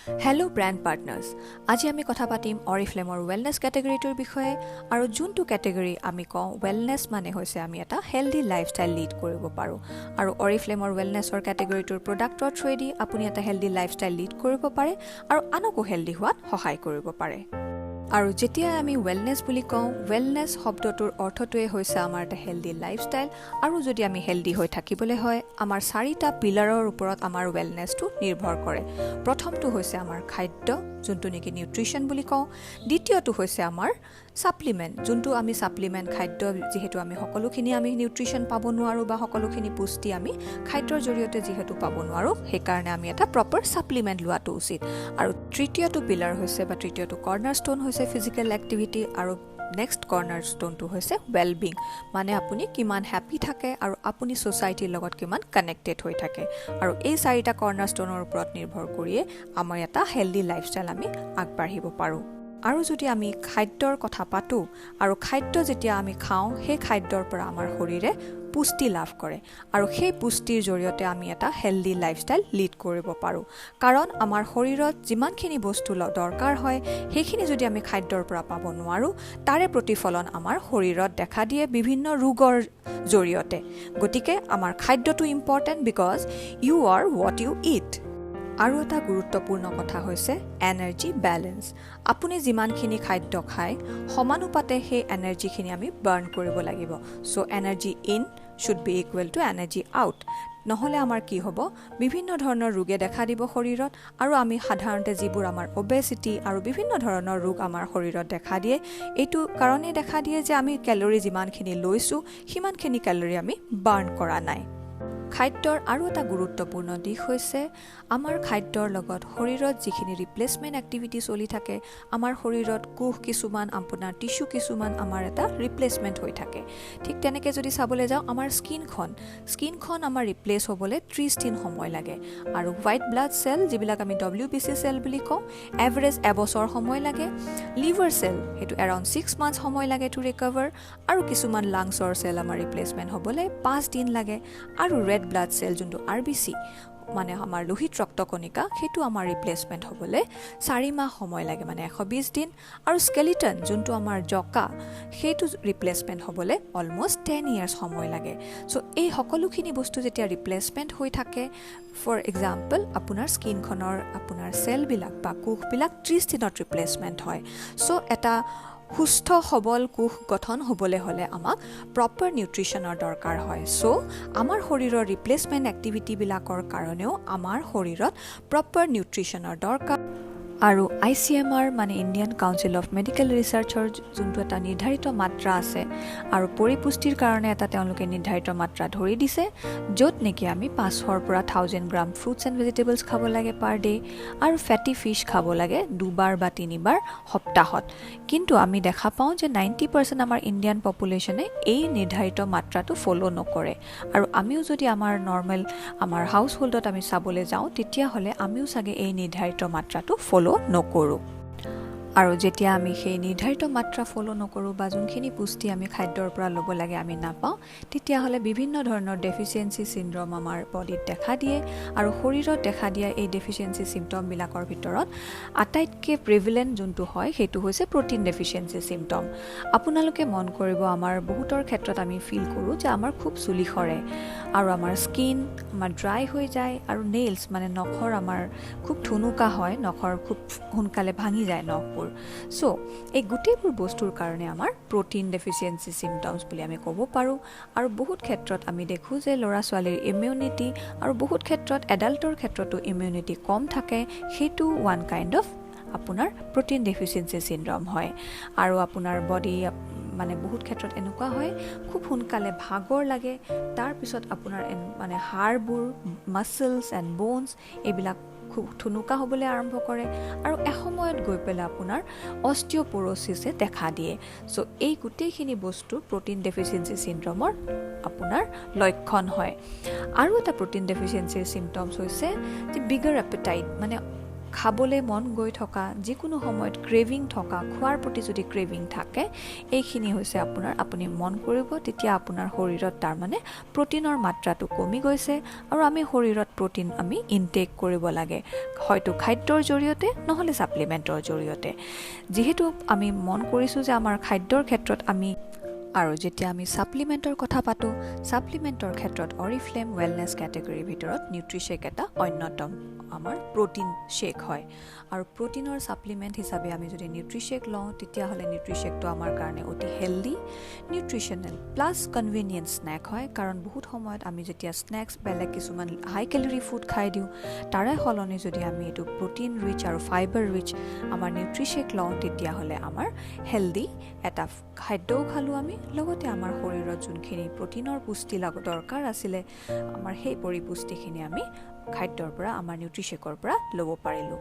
Hello' brand partners, আজি আমি কথা পাতিম অৰিফ্লেমৰ ৱেলনেছ কেটেগৰীটোৰ বিষয়ে। আৰু যোনটো কেটেগৰী আমি কওঁ ৱেলনেছ মানে হৈছে আমি এটা হেল্ডি লাইফষ্টাইল লিড কৰিব পাৰোঁ। আৰু অৰিফ্লেমৰ ৱেলনেছৰ কেটেগৰীটোৰ প্ৰডাক্টৰ থ্ৰুৱেদি আপুনি এটা হেল্ডি লাইফষ্টাইল লিড কৰিব পাৰে আৰু আনকো হেল্ডি হোৱাত সহায় কৰিব পাৰে। আৰু যেতিয়া আমি ৱেলনেছ বুলি কওঁ, ৱেলনেছ শব্দটোৰ অৰ্থটোৱে হৈছে আমাৰ এটা হেল্ডি লাইফষ্টাইল। আৰু যদি আমি হেল্ডি হৈ থাকিবলৈ হয়, আমাৰ 4টা পিলাৰৰ ওপৰত আমাৰ ৱেলনেছটো নিৰ্ভৰ কৰে। প্ৰথমটো হৈছে আমাৰ খাদ্য, যোনটো নেকি নিউট্ৰিশ্যন বুলি কওঁ। দ্বিতীয়টো হৈছে আমাৰ ছাপ্লিমেণ্ট, যোনটো আমি ছাপ্লিমেণ্ট খাদ্য, যিহেতু আমি সকলোখিনি আমি নিউট্ৰিশ্যন পাব নোৱাৰোঁ বা সকলোখিনি পুষ্টি আমি খাদ্যৰ জৰিয়তে যিহেতু পাব নোৱাৰোঁ, সেইকাৰণে আমি এটা প্ৰপাৰ ছাপ্লিমেণ্ট লোৱাটো উচিত। আৰু তৃতীয়টো পিলাৰ হৈছে বা তৃতীয়টো কৰ্নাৰ ষ্ট'ন হৈছে ফিজিকেল এক্টিভিটি। আৰু নেক্সট কৰ্নাৰ ষ্ট'নটো হৈছে ৱেলবিং, মানে আপুনি কিমান হেপ্পী থাকে আৰু আপুনি ছ'চাইটিৰ লগত কিমান কানেক্টেড হৈ থাকে। আৰু এই 4টা কৰ্নাৰ ষ্ট'নৰ ওপৰত নিৰ্ভৰ কৰিয়ে আমাৰ এটা হেল্ডি লাইফষ্টাইল আমি আগবাঢ়িব পাৰোঁ। আৰু যদি আমি খাদ্যৰ কথা পাতোঁ, আৰু খাদ্য যেতিয়া আমি খাওঁ, সেই খাদ্যৰ পৰা আমাৰ শৰীৰে পুষ্টি লাভ কৰে। আৰু সেই পুষ্টিৰ জৰিয়তে আমি এটা হেল্ডি লাইফষ্টাইল লিড কৰিব পাৰোঁ। কাৰণ আমাৰ শৰীৰত যিমানখিনি বস্তু দৰকাৰ হয়, সেইখিনি যদি আমি খাদ্যৰ পৰা পাব নোৱাৰোঁ, তাৰে প্ৰতিফলন আমাৰ শৰীৰত দেখা দিয়ে বিভিন্ন ৰোগৰ জৰিয়তে। গতিকে আমাৰ খাদ্যটো important, because you are what you eat. আৰু এটা গুৰুত্বপূৰ্ণ কথা হৈছে এনাৰ্জি বেলেঞ্চ। আপুনি যিমানখিনি খাদ্য খায়, সমানুপাতে সেই এনাৰ্জিখিনি আমি বাৰ্ণ কৰিব লাগিব। So' energy in should be equal to energy out. নহ'লে আমাৰ কি হ'ব, বিভিন্ন ধৰণৰ ৰোগে দেখা দিব শৰীৰত। আৰু আমি সাধাৰণতে যিবোৰ আমাৰ অবেচিটি আৰু বিভিন্ন ধৰণৰ ৰোগ আমাৰ শৰীৰত দেখা দিয়ে, এইটো কাৰণেই দেখা দিয়ে যে আমি কেলৰি যিমানখিনি লৈছোঁ, সিমানখিনি কেলৰি আমি বাৰ্ণ কৰা নাই। খাদ্যৰ আৰু এটা গুৰুত্বপূৰ্ণ দিশ হৈছে আমাৰ খাদ্যৰ লগত শৰীৰত যিখিনি ৰিপ্লেচমেণ্ট এক্টিভিটি চলি থাকে, আমাৰ শৰীৰত কোষ কিছুমান, আপোনাৰ টিচু কিছুমান আমাৰ এটা ৰিপ্লেচমেণ্ট হৈ থাকে। ঠিক তেনেকৈ যদি চাবলৈ যাওঁ, আমাৰ স্কিনখন আমাৰ ৰিপ্লেচ হ'বলৈ 30 দিন সময় লাগে। আৰু হোৱাইট ব্লাড চেল, যিবিলাক আমি WBC চেল বুলি কওঁ, এভাৰেজ এবছৰ সময় লাগে। লিভাৰ চেল, সেইটো এৰাউণ্ড 6 মান্থছ সময় লাগে টু ৰিকভাৰ। আৰু কিছুমান লাংছৰ চেল আমাৰ ৰিপ্লেচমেণ্ট হ'বলৈ 5 দিন লাগে। আৰু ৰেড ব্লাড চেল, যোনটো RBC, মানে আমাৰ লোহিত ৰক্তকণিকা, সেইটো আমাৰ ৰিপ্লেচমেণ্ট হ'বলৈ 4 মাহ সময় লাগে, মানে 120 দিন। আৰু স্কেলিটন, যোনটো আমাৰ জকা, সেইটো ৰিপ্লেচমেণ্ট হ'বলৈ অলমষ্ট 10 ইয়াৰ্ছ সময় লাগে। চ' এই সকলোখিনি বস্তু যেতিয়া ৰিপ্লেচমেণ্ট হৈ থাকে, ফৰ এক্সাম্পল আপোনাৰ স্কিনখনৰ আপোনাৰ চেলবিলাক বা কোষবিলাক 30 দিনত ৰিপ্লেচমেণ্ট হয়। চ' এটা সুস্থ সবল কোষ গঠন হ'বলৈ হ'লে আমাক প্ৰপাৰ নিউট্ৰিশ্যনৰ দৰকাৰ হয়। চ' আমাৰ শৰীৰৰ ৰিপ্লেচমেণ্ট এক্টিভিটিবিলাকৰ কাৰণেও আমাৰ শৰীৰত প্ৰপাৰ নিউট্ৰিশ্যনৰ দৰকাৰ। আৰু ICMR, মানে ইণ্ডিয়ান কাউন্সিল অফ মেডিকেল ৰিচাৰ্চৰ যোনটো এটা নিৰ্ধাৰিত মাত্ৰা আছে, আৰু পৰিপুষ্টিৰ কাৰণে এটা তেওঁলোকে নিৰ্ধাৰিত মাত্ৰা ধৰি দিছে, য'ত নেকি আমি 500 পৰা 1000 গ্ৰাম ফ্ৰুটছ এণ্ড ভেজিটেবলছ খাব লাগে পাৰ ডে। আৰু ফেটি ফিছ খাব লাগে 2 বাৰ বা 3 বাৰ সপ্তাহত। কিন্তু আমি দেখা পাওঁ যে 90% আমাৰ ইণ্ডিয়ান পপুলেশ্যনে এই নিৰ্ধাৰিত মাত্ৰাটো ফ'ল' নকৰে। আৰু আমিও যদি আমাৰ নৰ্মেল আমাৰ হাউচ হোল্ডত আমি চাবলৈ যাওঁ, তেতিয়াহ'লে আমিও চাগে এই নিৰ্ধাৰিত মাত্ৰাটো ফ'ল' নকৰোঁ। আৰু যেতিয়া আমি সেই নিৰ্ধাৰিত মাত্ৰা ফ'ল' নকৰোঁ বা যোনখিনি পুষ্টি আমি খাদ্যৰ পৰা ল'ব লাগে আমি নাপাওঁ, তেতিয়াহ'লে বিভিন্ন ধৰণৰ ডেফিচিয়েঞ্চি চিণ্ড্ৰম আমাৰ বডিত দেখা দিয়ে। আৰু শৰীৰত দেখা দিয়া এই ডেফিচিয়েঞ্চি চিম্পটমবিলাকৰ ভিতৰত আটাইতকৈ প্ৰিভিলেণ্ট যোনটো হয়, সেইটো হৈছে প্ৰটিন ডেফিচিয়েঞ্চি চিম্পটম। আপোনালোকে মন কৰিব, আমাৰ বহুতৰ ক্ষেত্ৰত আমি ফিল কৰোঁ যে আমাৰ খুব চুলি সৰে, আৰু আমাৰ স্কিন আমাৰ ড্ৰাই হৈ যায়, আৰু নেইলছ, মানে নখৰ আমাৰ খুব ঠুনুকা হয়, নখৰ খুব সোনকালে ভাঙি যায় নখবোৰ। চ' এই গোটেইবোৰ বস্তুৰ কাৰণে আমাৰ প্ৰটিন ডেফিচিয়েঞ্চি চিম্পটমছ বুলি আমি ক'ব পাৰোঁ। আৰু বহুত ক্ষেত্ৰত আমি দেখোঁ যে ল'ৰা ছোৱালীৰ ইমিউনিটি, আৰু বহুত ক্ষেত্ৰত এডাল্টৰ ক্ষেত্ৰতো ইমিউনিটি কম থাকে, সেইটো ওৱান কাইণ্ড অফ আপোনাৰ প্ৰটিন ডেফিচিয়েঞ্চি চিণ্ড্ৰম হয়। আৰু আপোনাৰ বডি মানে বহুত ক্ষেত্ৰত এনেকুৱা হয়, খুব সোনকালে ভাগৰ লাগে, তাৰপিছত আপোনাৰ মানে হাড়বোৰ, মাছলছ এণ্ড ব'নছ, এইবিলাক খুব ঠুনুকা হ'বলৈ আৰম্ভ কৰে। আৰু এসময়ত গৈ পেলাই আপোনাৰ অষ্টিঅ'প'ৰ'চিছে দেখা দিয়ে। চ' এই গোটেইখিনি বস্তু প্ৰটিন ডেফিচিয়েঞ্চি চিণ্ড্ৰমৰ আপোনাৰ লক্ষণ হয়। আৰু এটা প্ৰটিন ডেফিচিয়েঞ্চিৰ চিম্পটমছ হৈছে যে বিগাৰ এপেটাইট, মানে খাবলৈ মন গৈ থকা যিকোনো সময়ত ক্ৰেভিং থকা খোৱাৰ প্ৰতি যদি ক্ৰেভিং থাকে এইখিনি হৈছে আপুনি মন কৰিব তেতিয়া আপোনাৰ শৰীৰত তাৰমানে প্ৰটিনৰ মাত্ৰাটো কমি গৈছে আৰু আমি শৰীৰত প্ৰটিন আমি ইনটেক কৰিব লাগে হয়তো খাদ্যৰ জৰিয়তে নহলে সাপ্লিমেন্টৰ জৰিয়তে যেহেতু আমি মন কৰিছো যে আমাৰ খাদ্যৰ ক্ষেত্ৰত আমি আৰু যেতিয়া আমি সাপ্লিমেন্টৰ কথা পাতো সাপ্লিমেন্টৰ ক্ষেত্ৰত অৰিফ্লেম ৱেলনেছ কেটেগৰীৰ ভিতৰত নিউট্ৰিশেক এটা অন্যতম আমাৰ প্ৰটিন শেক হয় আৰু প্ৰটিনৰ সাপ্লিমেন্ট হিচাপে আমি যদি নিউট্ৰিশেক লওঁ তেতিয়া হলে নিউট্ৰিশেকটো আমাৰ কাৰণে অতি হেলদি নিউট্ৰিশনাল প্লাস কনভিনিয়েন্ট স্নেক হয় কাৰণ বহুত সময়ত আমি যেতিয়া স্নেক্স বেলেগ কিছুমান হাই ক্যালোৰি ফুড খাই দিওঁ তাৰে হলনি যদি আমি এটো প্ৰটিন ৰিচ আৰু ফাইবাৰ ৰিচ আমাৰ নিউট্ৰিশেক লওঁ তেতিয়া হলে আমাৰ হেলদি এটা খাদ্যও খালো আমি লগতে আমাৰ শৰীৰত যোনখিনি প্ৰটিনৰ পুষ্টি দৰকাৰ আছিলে আমাৰ সেই পৰিপুষ্টিখিনি আমি খাদ্যৰ পৰা আমাৰ নিউট্ৰিশেকৰ পৰা ল'ব পাৰিলো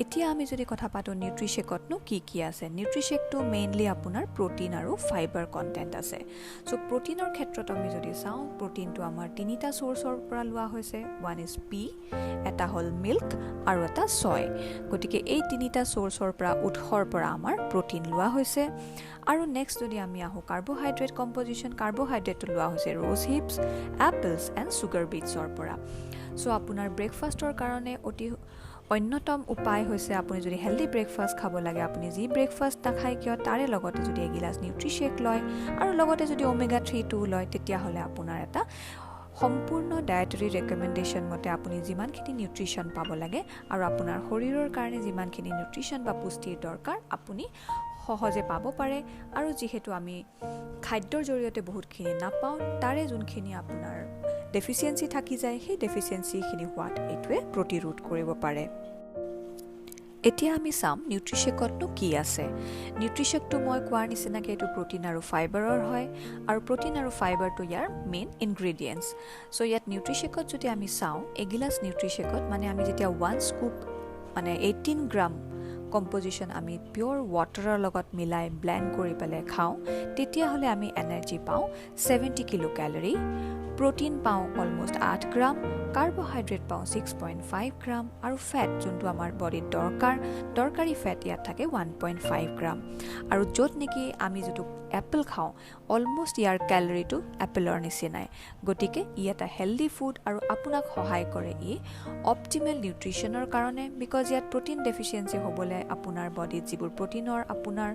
এতিয়া আমি যদি কথা পাতো নিউট্ৰিশেকতনো কি আছে নিউট্ৰিশেকটো মেইনলি আপোনাৰ প্ৰটিন আৰু ফাইবাৰ কন্টেন্ট আছে সো প্ৰটিনৰ ক্ষেত্ৰত আমি যদি চাওঁ প্ৰটিনটো আমাৰ তিনিটা সোৰ্সৰ পৰা লোৱা হৈছে ওয়ান ইজ পি এটা হল মিল্ক আৰু এটা সয় গতিকে এই তিনিটা সোৰ্সৰ পৰা উৎসৰ পৰা আমাৰ প্ৰটিন লোৱা হৈছে আৰু নেক্সট যদি আমি আহো কাৰ্বোহাইড্ৰেট কম্পোজিশন কাৰ্বোহাইড্ৰেটটো লোৱা হৈছে ৰ'জ হিপছ এপলছ এণ্ড সুগাৰ বিটছৰ পৰা সো আপোনাৰ ব্ৰেকফাষ্টৰ কাৰণে অতি অন্যতম উপায় হৈছে আপুনি যদি হেলদি ব্ৰেকফাষ্ট খাব লাগে আপুনি যি ব্ৰেকফাষ্ট নাখায় কিয় তাৰে লগতে যদি এগিলাস নিউট্ৰিশেক লয় আৰু লগতে যদি ওমেগা 3 লয় তেতিয়া হলে আপোনাৰ এটা সম্পূৰ্ণ ডায়েটাৰী ৰেকমেন্ডেশন মতে আপুনি যিমানখিনি নিউট্ৰিশন পাব লাগে আৰু আপোনাৰ শৰীৰৰ কাৰণে যিমানখিনি নিউট্ৰিশন বা পুষ্টিৰ দৰকাৰ আপুনি সহজে পাব পাৰে আৰু যেহেতু আমি খাদ্যৰ জৰিয়তে বহুতখিনি নাপাওঁ তাৰে যোনখিনি আপোনাৰ ডেফিচিয়েন্সি থাকি যায় সেই ডেফিচিয়েন্সিখিনি হোৱাত এইটোৱে প্ৰতিৰোধ কৰিব পাৰে এতিয়া আমি চাম নিউট্ৰিশেকতনো কি আছে নিউট্ৰিশেকটো মই কোৱাৰ নিচিনাকৈ এইটো প্ৰটিন আৰু ফাইবাৰৰ হয় আৰু প্ৰটিন আৰু ফাইবাৰটো ইয়াৰ মেইন ইনগ্ৰেডিয়েন্টছ সো ইয়াত নিউট্ৰিশেকত যদি আমি চাওঁ এগিলাস নিউট্ৰিশেকত মানে আমি যেতিয়া 1 স্কুপ মানে 18 গ্ৰাম কম্পোজিশন আমি পিওৰ ওয়াটাৰৰ লগত মিলাই ব্লেন্ড কৰি পেলে খাওঁ তেতিয়া হলে আমি এনাৰ্জি পাওঁ 70 কিলো ক্যালোৰি প্ৰটিন পাওঁ অলমোস্ট 8 গ্ৰাম কাৰ্বোহাইড্ৰেট পাওঁ 6.5 গ্ৰাম আৰু ফেট যোনটো আমাৰ বডিত দৰকাৰী ফেট ইয়াত থাকে 1.5 গ্ৰাম আৰু যত নেকি আমি যেটো এপল খাওঁ অলমোস্ট ইয়াৰ ক্যালোৰিটো এপলৰ নিচিনাই গতিকে ই এটা হেলদি ফুড আৰু আপোনাক সহায় কৰে ই অপটিমেল নিউট্ৰিশনৰ কাৰণে বিকজ ইয়াত প্ৰটিন ডেফিচিয়েন্সি হ'বলে আপোনাৰ বডিত যিবোৰ প্ৰটিনৰ আপোনাৰ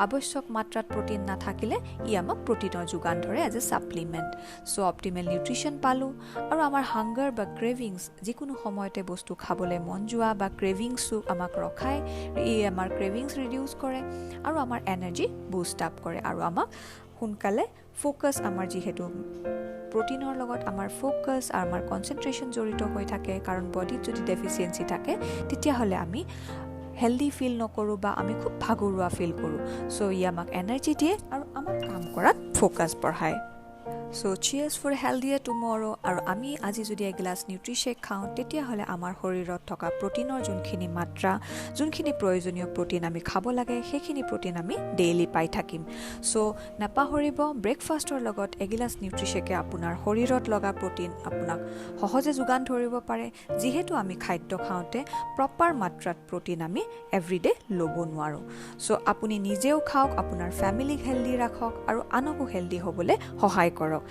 আৱশ্যক মাত্ৰাত প্ৰটিন নাথাকিলে ই আমাক প্ৰটিনৰ যোগান ধৰে এজ এ সাপ্লিমেন্ট সো অপটিমেল নিউট্ৰিশন পালো আৰু আমাৰ হাংগাৰ বা ক্ৰেভিংছ যিকোনো সময়তে বস্তু খাবলৈ মন যোৱা বা ক্ৰেভিংছও আমাক ৰখায় ই আমাৰ ক্ৰেভিংছ ৰিডিউস কৰে আৰু আমাৰ এনাৰ্জি বুষ্ট আপ কৰে আৰু আমাক সোনকালে ফোকাস আমাৰ যেহেতু প্ৰটিনৰ লগত আমাৰ ফোকাস আৰু আমাৰ কনসেন্ট্ৰেশন জড়িত হৈ থাকে কাৰণ বডিত যদি ডেফিচিয়েন্সি থাকে তেতিয়া হলে আমি হেলদি ফিল নকৰো বা আমি খুব ভাগৰুৱা ফিল কৰো সো ই আমাক এনাৰ্জি দিয়ে আৰু আমাক কাম কৰাত ফোকাস বঢ়ায় So cheers for a healthier tomorrow আৰু আমি আজি যদি এগিলাস নিউট্ৰিশেক খাওঁ তেতিয়া হলে আমাৰ শৰীৰত থকা প্ৰটিনৰ যোনখিনি মাত্ৰা যোনখিনি প্ৰয়োজনীয় প্ৰটিন আমি খাব লাগে সেইখিনি প্ৰটিন আমি ডেইলি পাই থাকিম সো নাপাহৰিব ব্ৰেকফাষ্টৰ লগত এগিলাস নিউট্ৰিশেকে আপোনাৰ শৰীৰত লগা প্ৰটিন আপোনাক সহজে যোগান ধৰিব পাৰে যেহেতু আমি খাদ্য খাওঁতে প্ৰপাৰ মাত্ৰাত প্ৰটিন আমি এভৰিডে ল'ব নোৱাৰো সো আপুনি নিজেও খাওক আপোনাৰ ফ্যামিলিক হেলদি ৰাখক আৰু আনকো হেলদি হ'বলৈ সহায় কৰক